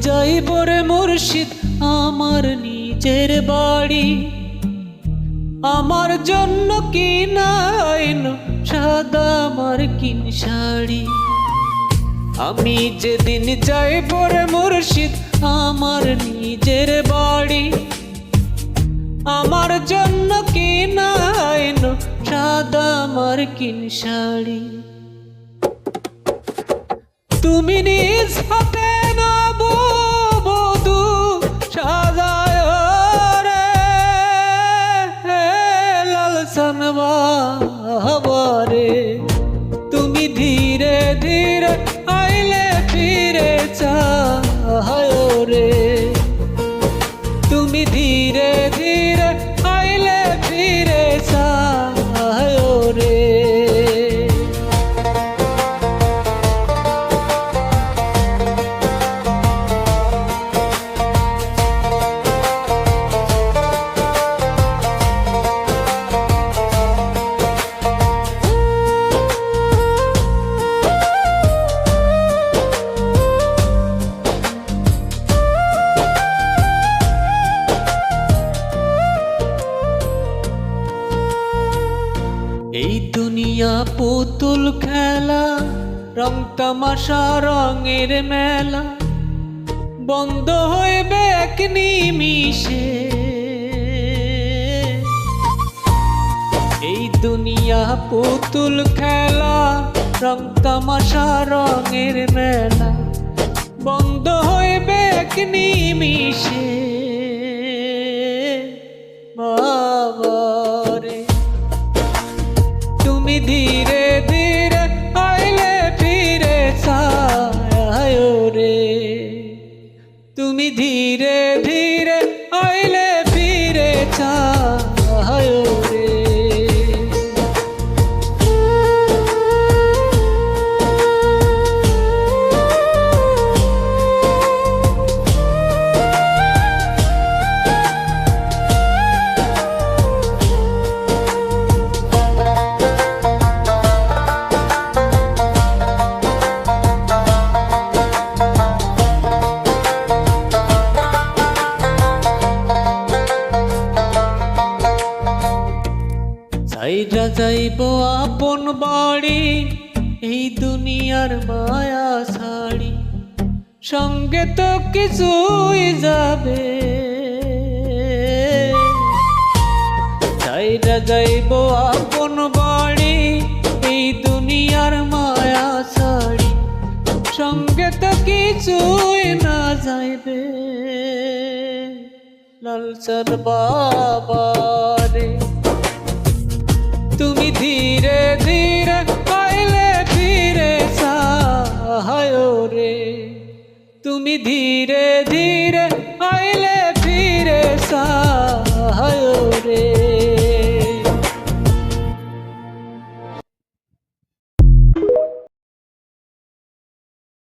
যাইব রে মুর্শিদ আমার নিজের বাড়ি, আমার জন্য কিনা আইনো সাদা মার্কিন শাড়ি। আমি যেদিন যাইব রে মুর্শিদ আমার নিজের বাড়ি, আমার জন্য কিনা আইনো সাদা মার্কিন শাড়ি। তুমি নিজ হাতে নবো বধূ সাজায় রে লাল সানবারে, তুমি ধীরে ধীরে আইলে ফিরে চায় রে, তুমি ধীরে ধীরে আইলে ফিরে চায় রে। এই দুনিয়া পুতুল খেলা, রং তামাশা রঙের মেলা, বন্ধ হইবে এক নিমিষে। এই দুনিয়া পুতুল খেলা, রং তামাশা রঙের মেলা, বন্ধ হইবে এক নিমিষে। বাবারে তুমি ধীরে ধীরে আইলে ফিরে চায় রে, তুমি ধীরে ধীরে আইলে ফিরে চায় রে। যাইরা যাইব আপন বাড়ি, এই দুনিয়ার মায়া ছাড়ি, সঙ্গে তো কিছুই যাবে। যাইরা যাইব আপন বাড়ি, এই দুনিয়ার মায়া ছাড়ি, সঙ্গে তো কিছুই না যাইবে। লালসার বাবারে তুমি ধীরে ধীরে আইলে ফিরে চায় রে, তুমি ধীরে ধীরে আইলে ফিরে চায়।